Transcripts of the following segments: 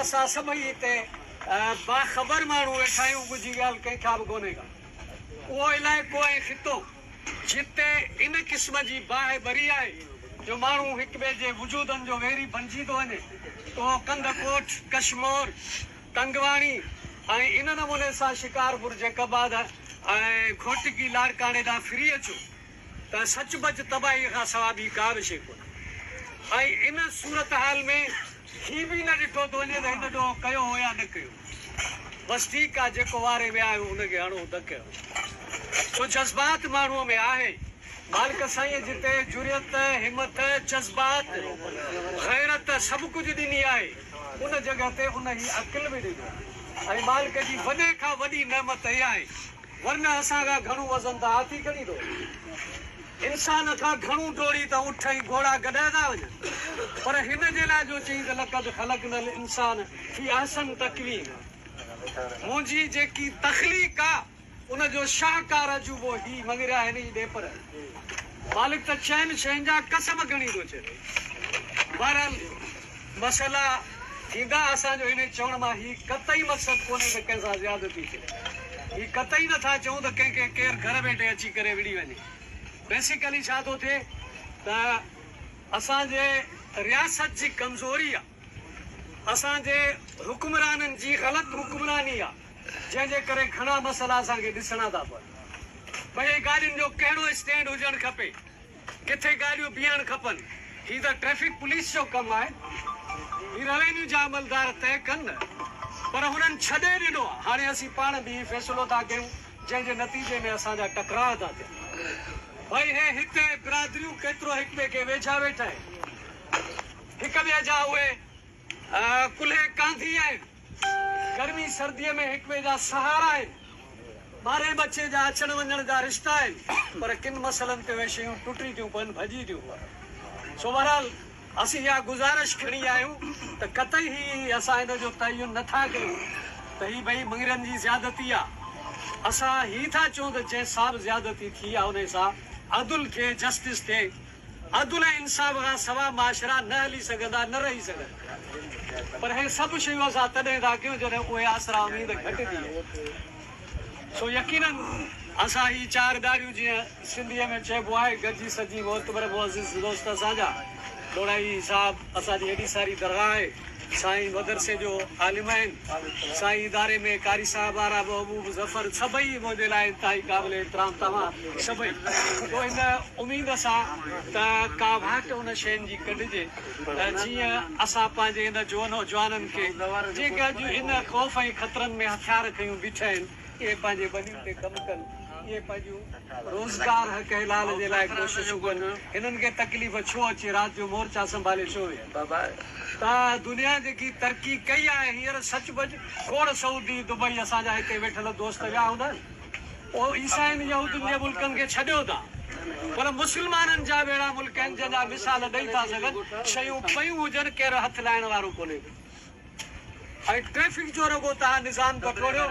असां सभई हिते बाख़बर माण्हू वेठा आहियूं, कुझु ॻाल्हि कंहिंखां बि कोन्हे का। उहो इलाइक़ो ऐं ख़ितो जिते इन क़िस्म जी बाहि भरी आहे जो माण्हू हिक ॿिए जे वजूदनि जो वेरी बणिजी थो वञे। तो कंदकोट, कशमोर, टंगवाणी ऐं इन नमूने सां शिकारपुर, जैकबाद ऐं घोटकी, लाड़काणे ॾांहुं फिरी अचो त सचुपच तबाही खां सवाइ ॿी का बि शइ कोन्हे। ऐं इन सूरत हाल में ही बि न ॾिठो थो वञे त हिन ॾोंहुं कयो हो या न कयो। बसि ठीकु आहे, जेको वारे विया आहियूं हुनखे हणो त कयो। छो जज़्बात माण्हूअ में आहे। मालिक साईं जिते जुरियत, हिमत, जज़्बात, ग़ैरत सभु कुझु ॾिनी आहे, उन जॻह ते उन जी अक़िल बि ॾिनी। ऐं मालिक जी वॾे खां वॾी नेमत इहा आहे, वरना असां खां घणो वज़न त हाथी खणी थो, इंसान खां घणो डोड़ी त उठ ऐं घोड़ा गॾा था वञनि। पर हिन जे लाइ जो चई त लक़द ख़लक़नल इंसान फी अहसन तक़वीम, मुंहिंजी जेकी तख़लीक़ आहे उनजो शाहकार अजूबो ही मङिरिया हिन जी ॾे। पर मालिक त चइनि शयुनि जा कसम खणी थो चए। बहरहाल मसइला थींदा असांजो हिन चवण मां ही कतई मक़सदु कोन्हे त कंहिंसां ज़्यादती थिए। ही कतई नथा चऊं त कंहिंखे केरु घर वेठे अची करे विड़ी वञे। बेसिकली छा थो थिए त असांजे रियासत जी कमज़ोरी आहे, असांजे हुक्मराननि जी ग़लति हुक्मरानी आहे, जंहिंजे करे घणा मसइला असांखे ॾिसणा था पवनि। भई गाॾियुनि जो कहिड़ो स्टैंड हुजणु खपे, किथे गाॾियूं बीहणु खपनि, ही त ट्रैफिक पुलिस जो कमु आहे, ही रेवेन्यू जा अमलदार तय कनि। पर हुननि छॾे ॾिनो आहे। हाणे असीं पाण बि फ़ैसिलो था कयूं जंहिंजे नतीजे में असांजा टकराव था थियनि। भई हे हिते बिरादरियूं केतिरो हिक ॿिए खे वेझा वेठा आहिनि, हिक ॿिए जा उहे कुल्हे कांधी आहिनि, गर्मी सर्दीअ में हिक ॿिए जा सहारा आहिनि, ॿारहं बचे जा अचण वञण जा रिश्ता आहिनि। पर किन मसइलनि ते उहे शयूं टुटी थियूं पवनि, भॼी थियूं पवनि। सो बहरहाल असीं इहा गुज़ारिश खणी आहियूं त कतई ही असां हिन जो तयन नथा कयूं त ही भई मङिरनि जी ज़्यादती आहे। असां ही था चऊं त जंहिं सां बि ज़्यादती थी आहे उन सां अदुल थिए, जस्टिस थिए। अदुल ऐं इंसाफ़ खां सवाइ माशरा न हली सघंदा, न रही सघंदा। पर हे सभु शयूं असां तॾहिं था कयूं जॾहिं उहे आसरा उमेद घटि थी। सो यकीनन असां ही चार ॾाढ़ियूं, जीअं सिंधीअ में चइबो आहे, गॾिजी सजी मोतबर मुअज़्ज़िज़ दोस्त असांजा डोड़ाई साहिबु, असांजी हेॾी सारी दरगाह आहे, साईं मदरसे जो आलिम आहिनि, साईं इदारे में कारी साहिब वारा महबूब ज़फ़र, सभई मुंहिंजे लाइ इंतिहाई क़ाबिल एतिराम तव्हां सभई। तो हिन उमेद सां त का भाट उन शयुनि जी कढिजे जीअं असां पंहिंजे हिन जवाननि खे जेके अॼु इन ख़ौफ़ ऐं ख़तरनि में हथियार खयूं बीठा आहिनि, इहे पंहिंजे ॿनियुनि ते कमु कनि, इहे पंहिंजूं रोज़गार हक़ हलाल जे लाइ कोशिशूं कनि। हिननि खे तकलीफ़ छो अचे, राति जो मोर्चा संभाले छो विया? तव्हां दुनिया जेकी तरक़ी कई आहे हींअर सचुपच खोड़ सऊदी, दुबई असांजा हिते वेठल दोस्त विया हूंदा, उहो ईसाइनि यहूदियुनि जे मुल्कनि खे छॾियो था। पर मुस्लमाननि जा अहिड़ा मुल्क आहिनि जंहिंजा मिसाल ॾेई था सघनि, शयूं पयूं हुजनि, केरु हथु लाइण वारो कोन्हे। ऐं ट्रैफिक जो रुगो तव्हां निज़ाम पकड़ियो,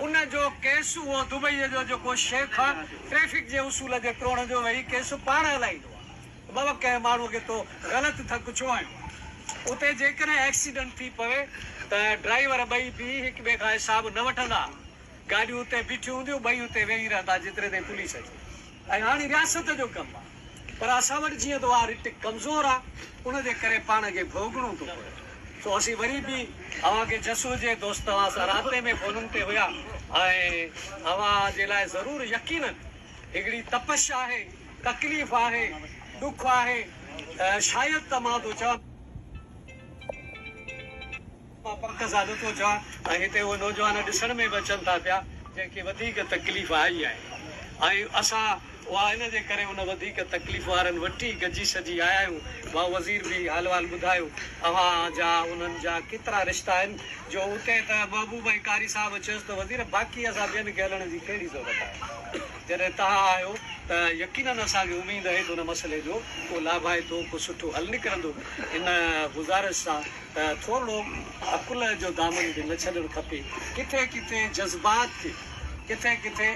उन जो केस उहो दुबईअ जो जेको शेख आहे, ट्रैफिक जे उसूल जे तोड़ण जो वेही केस पाण हलाईंदो आहे। बाबा कंहिं माण्हूअ खे तो ग़लति थक छो आहियो? उते जेकॾहिं एक्सीडेंट थी पवे त ड्राइवर ॿई बि हिक ॿिए खां हिसाब न वठंदा, गाॾियूं उते बीठियूं हूंदियूं, ॿई उते वेही रहंदा जेतिरे ताईं पुलिस अचे। ऐं हाणे रियासत जो कमु आहे, पर असां वटि जीअं त उहा रिट कमज़ोर आहे, उनजे करे पाण खे भोगणो थो पए। सो असीं वरी बि अव्हांखे जसु हुजे दोस्त, असां राब्ते में फ़ोनुनि ते हुया ऐं अव्हां जे लाइ ज़रूरु यकीनन हिकिड़ी तपश आहे, तकलीफ़ आहे, ॾुख आहे। शायदि त मां थो चवां, मां पक सां नथो चवां, ऐं हिते उहे नौजवान ॾिसण में बि अचनि था पिया जंहिंखे वधीक तकलीफ़ आई आहे। ऐं असां उहा इन जे करे उन वधीक तकलीफ़ वारनि वटि गॾिजी सजी आया आहियूं। मां वज़ीर बि हाल वाल ॿुधायो, अव्हां जा उन्हनि जा केतिरा रिश्ता आहिनि जो उते त महबूब ऐं कारी साहिबु चयुसि त वज़ीर बाक़ी असां ॿियनि खे हलण जी कहिड़ी ज़रूरत आहे। जॾहिं तव्हां आहियो त यकीनन असांखे उमेद आहे त उन मसइले जो को लाभाइतो, को सुठो हल निकिरंदो। इन गुज़ारिश सां त थोरो अकुल जो दामन बि न छॾणु खपे। किथे किथे जज़्बात खे, किथे किथे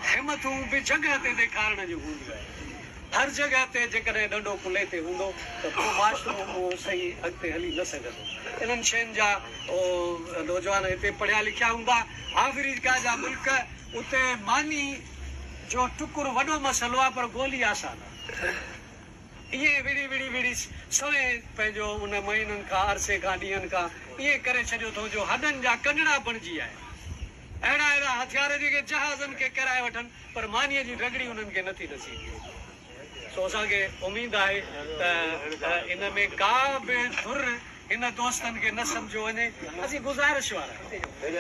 हिमतूं बि जॻह ते ॾेखारण जूं हूंदियूं आहिनि। हर जॻह ते जेकॾहिं ॾंडो कुल्हे ते हूंदो त पोइ माशरो उहो सही अॻिते हली न सघंदो। इन्हनि शयुनि जा नौजवान हिते पढ़िया लिखिया हूंदा। अफ्रीका जा मुल्क उते मानी जो टुकुर वॾो मसइलो आहे पर गोली आसान आहे। ईअं विड़ी सवे पंहिंजो उन महीननि खां अरसे खां ॾींहंनि खां ईअं करे छॾियो अथऊं जो हॾनि जा कंगड़ा बणिजी आहे। अहिड़ा हथियार जेके जहाज़नि खे किराए वठनि पर मानीअ जी रगड़ी उन्हनि खे नथी ॾसी। सो असांखे उमेदु आहे त इन में का बि धुर हिन दोस्तनि खे न सम्झो वञे। असीं गुज़ारिश वारा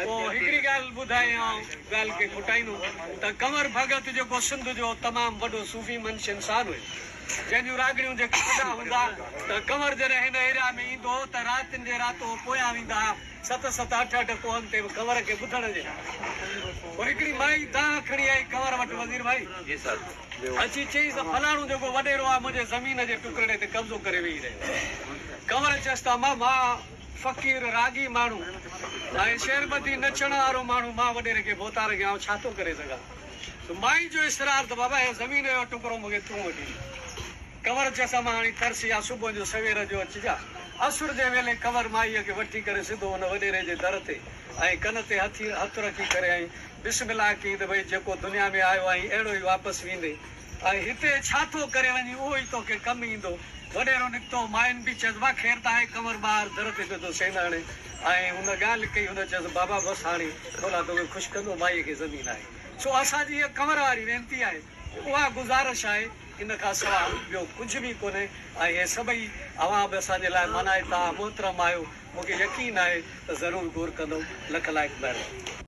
पोइ हिकिड़ी ॻाल्हि ॿुधायां ॻाल्हि खे खुटाईंदो त कंवर भगत जेको सिंध जो तमामु वॾो सूफ़ी मंश इंसानु हुयो, जंहिंजूं रागड़ियूं जेके वॾा हूंदा त कंवर जॾहिं हिन एरिया में ईंदो हो त रातिनि जे राति पोयां वेंदा हुआ 7-7 8-8 कोहनि ते कंवर खे ॿुधण जे। पोइ हिकिड़ी माई दाह खणी आई कंवर वटि वज़ीर भाई अची चई त फलाणो जेको वॾेरो आहे मुंहिंजे ज़मीन जे टुकड़े ते कब्ज़ो करे वेही रहियो। कंवर चयसि त मां फ़क़ीर रागी माण्हू ऐं शेरबती नचण वारो माण्हू, मां वॾेरे खे भोतार कयां छा थो करे सघां। माई जो इसरार त बाबा हे ज़मीन जो टुकड़ो मूंखे तूं वठी। कंवर चयसि मां हाणे तरसी आहे, सुबुह जो सवेर जो अचिजा। असुर जे वेले कंवर माईअ खे वठी करे सिधो हुन वॾेरे जे दर ते ऐं कन ते हथु रखी करे ऐं बिस्मिल्लाह कई त भई जेको दुनिया में आयो आई अहिड़ो ई वापसि वेंदे ऐं हिते छा थो करे वञी उहो ई तोखे कमु ईंदो। वॾेरो निकितो, मायुनि बि चयसि वाह ख़ैर त आहे। कंवर ॿार दर ते पियो थो सेन हणे ऐं हुन ॻाल्हि कई, हुन चयसि बाबा बसि हाणे थोरा तोखे ख़ुशि कंदो, माईअ खे ज़मीन आहे। सो असांजी इहा कंवर वारी वेनती आहे, उहा गुज़ारिश आहे, इन खां सवाइ ॿियो कुझु बि कोन्हे। ऐं इहे सभई अवां बि असांजे लाइ मनाए था, मोहतरम आहियो, मूंखे यकीन आहे त ज़रूरु गौर कंदो। लख लाइक़ महिरबानी।